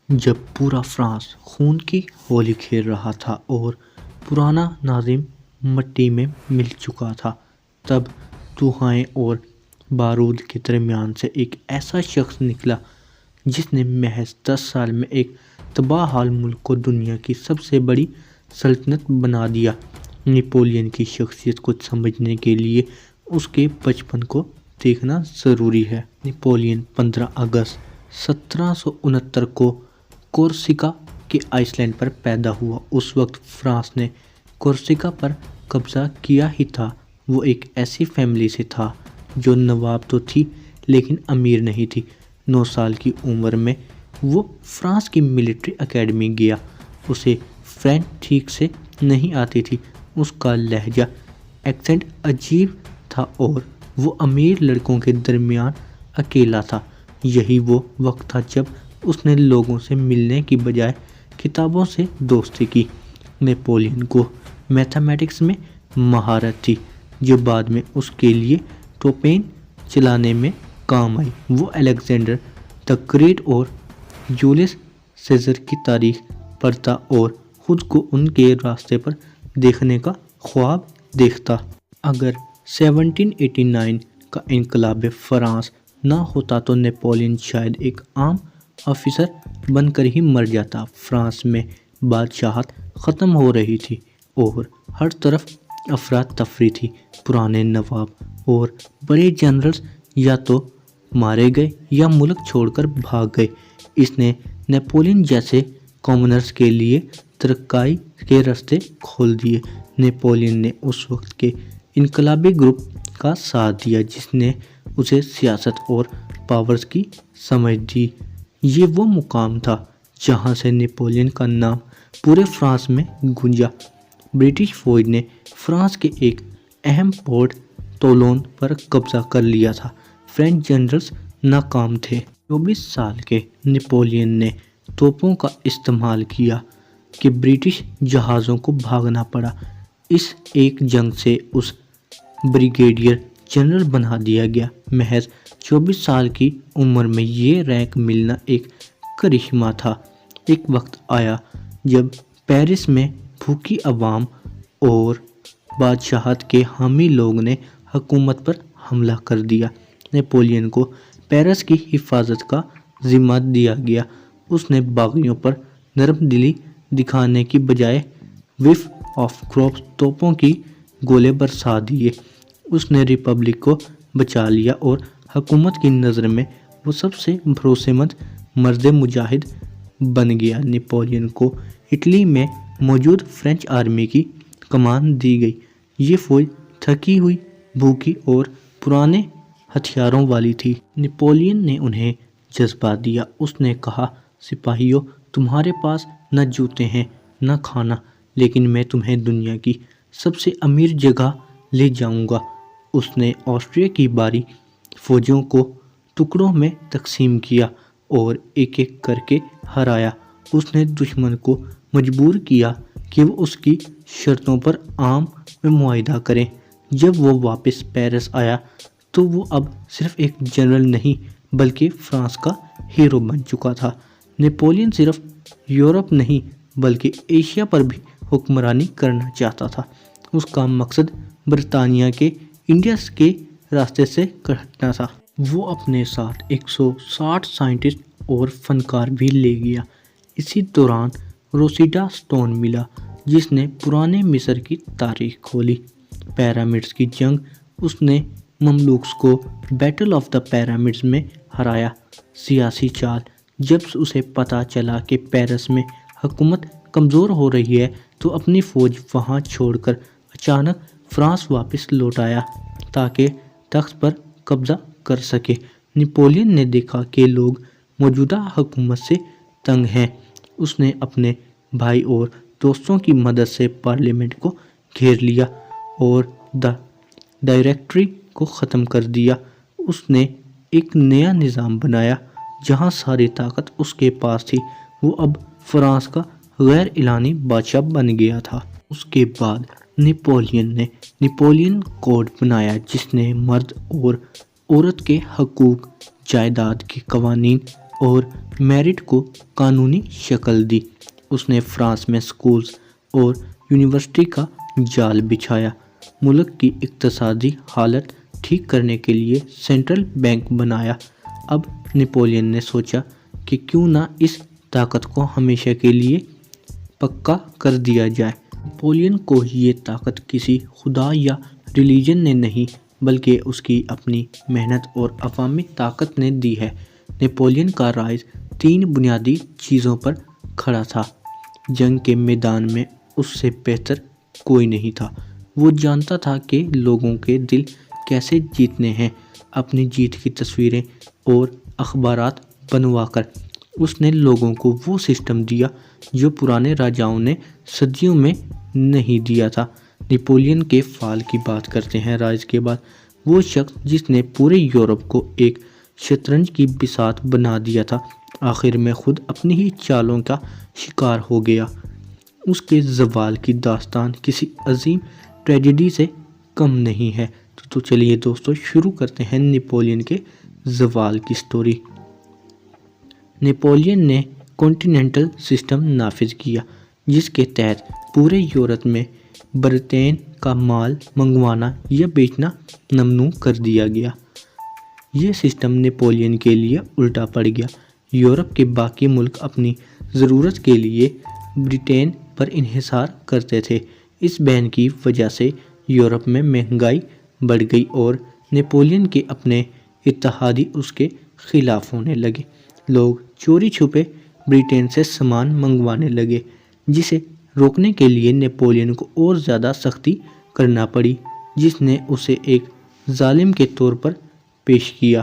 جب پورا فرانس خون کی ہولی کھیل رہا تھا اور پرانا نظام مٹی میں مل چکا تھا، تب دھوئیں اور بارود کے درمیان سے ایک ایسا شخص نکلا جس نے محض 10 سال میں ایک تباہ حال ملک کو دنیا کی سب سے بڑی سلطنت بنا دیا۔ نپولین کی شخصیت کو سمجھنے کے لیے اس کے بچپن کو دیکھنا ضروری ہے۔ نپولین 15 اگست 1769 کو کورسیکا کے آئس لینڈ پر پیدا ہوا۔ اس وقت فرانس نے کورسیکا پر قبضہ کیا ہی تھا۔ وہ ایک ایسی فیملی سے تھا جو نواب تو تھی لیکن امیر نہیں تھی۔ 9 سال کی عمر میں وہ فرانس کی ملٹری اکیڈمی گیا۔ اسے فرینچ ٹھیک سے نہیں آتی تھی، اس کا لہجہ ایکسنٹ عجیب تھا اور وہ امیر لڑکوں کے درمیان اکیلا تھا۔ یہی وہ وقت تھا جب اس نے لوگوں سے ملنے کی بجائے کتابوں سے دوستی کی۔ نیپولین کو میتھمیٹکس میں مہارت تھی جو بعد میں اس کے لیے توپیں چلانے میں کام آئی۔ وہ الیگزینڈر دی گریٹ اور جولیس سیزر کی تاریخ پڑھتا اور خود کو ان کے راستے پر دیکھنے کا خواب دیکھتا۔ اگر 1789 کا انقلاب فرانس نہ ہوتا تو نیپولین شاید ایک عام آفیسر بن کر ہی مر جاتا۔ فرانس میں بادشاہت ختم ہو رہی تھی اور ہر طرف افراتفری تھی۔ پرانے نواب اور بڑے جنرلز یا تو مارے گئے یا ملک چھوڑ کر بھاگ گئے۔ اس نے نیپولین جیسے کامنرز کے لیے ترقی کے راستے کھول دیے۔ نیپولین نے اس وقت کے انقلابی گروپ کا ساتھ دیا جس نے اسے سیاست اور پاورز کی سمجھ دی۔ یہ وہ مقام تھا جہاں سے نیپولین کا نام پورے فرانس میں گونجا۔ برٹش فوج نے فرانس کے ایک اہم پورٹ تولون پر قبضہ کر لیا تھا۔ فرینچ جنرلز ناکام تھے۔ 24 سال کے نیپولین نے توپوں کا استعمال کیا کہ برٹش جہازوں کو بھاگنا پڑا۔ اس ایک جنگ سے اس بریگیڈیئر جنرل بنا دیا گیا۔ محض 24 سال کی عمر میں یہ رینک ملنا ایک کرشمہ تھا۔ ایک وقت آیا جب پیرس میں بھوکی عوام اور بادشاہت کے حامی لوگوں نے حکومت پر حملہ کر دیا۔ نیپولین کو پیرس کی حفاظت کا ذمہ دیا گیا۔ اس نے باغیوں پر نرم دلی دکھانے کی بجائے ویف آف کراپس توپوں کی گولے برسا دیے۔ اس نے ریپبلک کو بچا لیا اور حکومت کی نظر میں وہ سب سے بھروسے مند مرد مجاہد بن گیا۔ نیپولین کو اٹلی میں موجود فرینچ آرمی کی کمان دی گئی۔ یہ فوج تھکی ہوئی، بھوکی اور پرانے ہتھیاروں والی تھی۔ نیپولین نے انہیں جذبہ دیا۔ اس نے کہا، سپاہیوں، تمہارے پاس نہ جوتے ہیں نہ کھانا، لیکن میں تمہیں دنیا کی سب سے امیر جگہ لے جاؤں گا۔ اس نے آسٹریا کی بھاری فوجوں کو ٹکڑوں میں تقسیم کیا اور ایک ایک کر کے ہرایا۔ اس نے دشمن کو مجبور کیا کہ وہ اس کی شرطوں پر عام میں معاہدہ کرے۔ جب وہ واپس پیرس آیا تو وہ اب صرف ایک جنرل نہیں بلکہ فرانس کا ہیرو بن چکا تھا۔ نیپولین صرف یورپ نہیں بلکہ ایشیا پر بھی حکمرانی کرنا چاہتا تھا۔ اس کا مقصد برطانیہ کے انڈیا کے راستے سے ہٹنا تھا۔ وہ اپنے ساتھ 160 سائنٹسٹ اور فنکار بھی لے گیا۔ اسی دوران روسیٹا سٹون ملا جس نے پرانے مصر کی تاریخ کھولی۔ پیرامڈز کی جنگ، اس نے مملوکس کو بیٹل آف دا پیرامڈز میں ہرایا۔ سیاسی چال، جب اسے پتہ چلا کہ پیرس میں حکومت کمزور ہو رہی ہے تو اپنی فوج وہاں چھوڑ کر اچانک فرانس واپس لوٹ آیا تاکہ تخت پر قبضہ کر سکے۔ نیپولین نے دیکھا کہ لوگ موجودہ حکومت سے تنگ ہیں۔ اس نے اپنے بھائی اور دوستوں کی مدد سے پارلیمنٹ کو گھیر لیا اور ڈائریکٹری کو ختم کر دیا۔ اس نے ایک نیا نظام بنایا جہاں ساری طاقت اس کے پاس تھی۔ وہ اب فرانس کا غیر اعلانی بادشاہ بن گیا تھا۔ اس کے بعد نیپولین نے نیپولین کوڈ بنایا جس نے مرد اور عورت کے حقوق، جائیداد کے قوانین اور میرٹ کو قانونی شکل دی۔ اس نے فرانس میں اسکولز اور یونیورسٹی کا جال بچھایا، ملک کی اقتصادی حالت ٹھیک کرنے کے لیے سینٹرل بینک بنایا۔ اب نپولین نے سوچا کہ کیوں نہ اس طاقت کو ہمیشہ کے لیے پکا کر دیا جائے۔ نپولین کو یہ طاقت کسی خدا یا ریلیجن نے نہیں بلکہ اس کی اپنی محنت اور عوامی طاقت نے دی ہے۔ نپولین کا راز 3 بنیادی چیزوں پر کھڑا تھا۔ جنگ کے میدان میں اس سے بہتر کوئی نہیں تھا۔ وہ جانتا تھا کہ لوگوں کے دل کیسے جیتنے ہیں۔ اپنی جیت کی تصویریں اور اخبارات بنوا کر اس نے لوگوں کو وہ سسٹم دیا جو پرانے راجاؤں نے صدیوں میں نہیں دیا تھا۔ نپولین کے فال کی بات کرتے ہیں۔ راز کے بعد وہ شخص جس نے پورے یورپ کو ایک شطرنج کی بساط بنا دیا تھا، آخر میں خود اپنی ہی چالوں کا شکار ہو گیا۔ اس کے زوال کی داستان کسی عظیم ٹریجڈی سے کم نہیں ہے۔ تو چلیے دوستو شروع کرتے ہیں نپولین کے زوال کی سٹوری۔ نپولین نے کانٹیننٹل سسٹم نافذ کیا جس کے تحت پورے یورپ میں برطین کا مال منگوانا یا بیچنا ممنوع کر دیا گیا۔ یہ سسٹم نپولین کے لیے الٹا پڑ گیا۔ یورپ کے باقی ملک اپنی ضرورت کے لیے برطین پر انحصار کرتے تھے۔ اس بین کی وجہ سے یورپ میں مہنگائی بڑھ گئی اور نپولین کے اپنے اتحادی اس کے خلاف ہونے لگے۔ لوگ چوری چھپے برطین سے سامان منگوانے لگے، جسے روکنے کے لیے نپولین کو اور زیادہ سختی کرنا پڑی، جس نے اسے ایک ظالم کے طور پر پیش کیا۔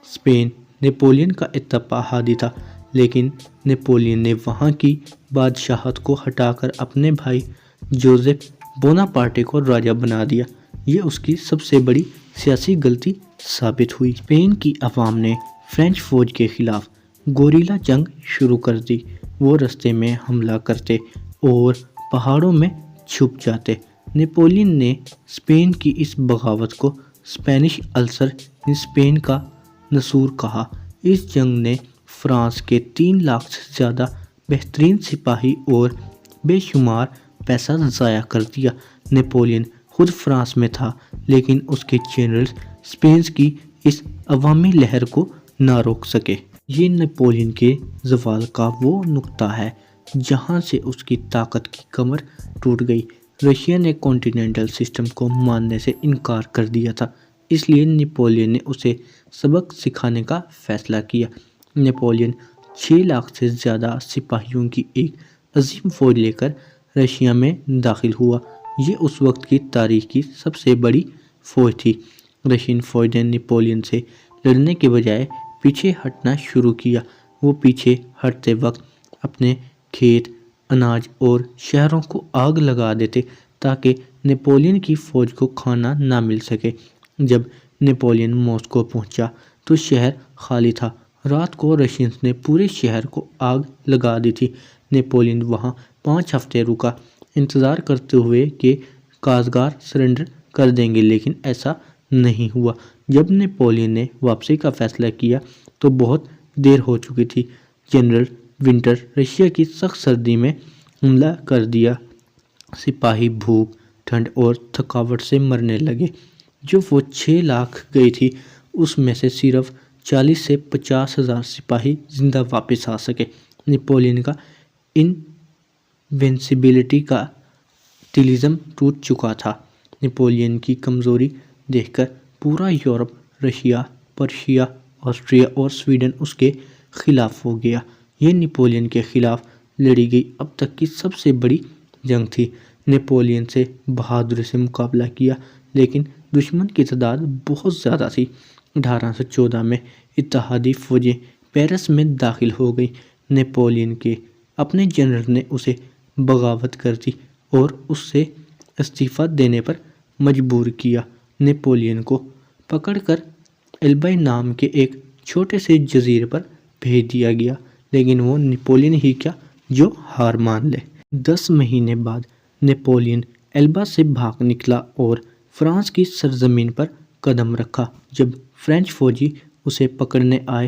اسپین نپولین کا اتحادی تھا، لیکن نپولین نے وہاں کی بادشاہت کو ہٹا کر اپنے بھائی جوزف بوناپارٹے کو راجا بنا دیا۔ یہ اس کی سب سے بڑی سیاسی غلطی ثابت ہوئی۔ اسپین کی عوام نے فرینچ فوج کے خلاف گوریلا جنگ شروع کر دی۔ وہ رستے میں حملہ کرتے اور پہاڑوں میں چھپ جاتے۔ نپولین نے اسپین کی اس بغاوت کو اسپینش السر اسپین کا نصور کہا۔ اس جنگ نے فرانس کے 3 لاکھ سے زیادہ بہترین سپاہی اور بے شمار پیسہ ضائع کر دیا۔ نپولین خود فرانس میں تھا، لیکن اس کے جنرلز اسپین کی اس عوامی لہر کو نہ روک سکے۔ یہ نپولین کے زوال کا وہ نقطہ ہے جہاں سے اس کی طاقت کی کمر ٹوٹ گئی۔ رشیا نے کانٹیننٹل سسٹم کو ماننے سے انکار کر دیا تھا، اس لیے نپولین نے اسے سبق سکھانے کا فیصلہ کیا۔ نپولین 6 لاکھ سے زیادہ سپاہیوں کی ایک عظیم فوج لے کر رشیا میں داخل ہوا۔ یہ اس وقت کی تاریخ کی سب سے بڑی فوج تھی۔ رشین فوج نے نپولین سے لڑنے کے بجائے پیچھے ہٹنا شروع کیا۔ وہ پیچھے ہٹتے وقت اپنے کھیت، اناج اور شہروں کو آگ لگا دیتے تاکہ نپولین کی فوج کو کھانا نہ مل سکے۔ جب نپولین ماسکو پہنچا تو شہر خالی تھا۔ رات کو رشینز نے پورے شہر کو آگ لگا دی تھی۔ نپولین وہاں 5 ہفتے رکا، انتظار کرتے ہوئے کہ کارزگار سرنڈر کر دیں گے، لیکن ایسا نہیں ہوا۔ جب نپولین نے واپسی کا فیصلہ کیا تو بہت دیر ہو چکی تھی۔ جنرل ونٹر رشیا کی سخت سردی میں حملہ کر دیا۔ سپاہی بھوک، ٹھنڈ اور تھکاوٹ سے مرنے لگے۔ جو فوج 6 لاکھ گئی تھی، اس میں سے صرف 40 سے 50 ہزار سپاہی زندہ واپس آ سکے۔ نپولین کا انوینسیبلٹی کا ٹیلزم ٹوٹ چکا تھا۔ نپولین کی کمزوری دیکھ کر پورا یورپ، رشیا، پرشیا، آسٹریا اور سویڈن اس کے خلاف ہو گیا۔ یہ نپولین کے خلاف لڑی گئی اب تک کی سب سے بڑی جنگ تھی۔ نپولین سے بہادری سے مقابلہ کیا، لیکن دشمن کی تعداد بہت زیادہ تھی۔ 1814 میں اتحادی فوجیں پیرس میں داخل ہو گئیں۔ نپولین کے اپنے جنرل نے اسے بغاوت کر دی اور اس سے استعفیٰ دینے پر مجبور کیا۔ نپولین کو پکڑ کر ایلبا نام کے ایک چھوٹے سے جزیرے پر بھیج دیا گیا، لیکن وہ نپولین ہی کیا جو ہار مان لے۔ 10 مہینے بعد نپولین ایلبا سے بھاگ نکلا اور فرانس کی سرزمین پر قدم رکھا۔ جب فرینچ فوجی اسے پکڑنے آئے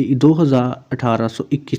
1821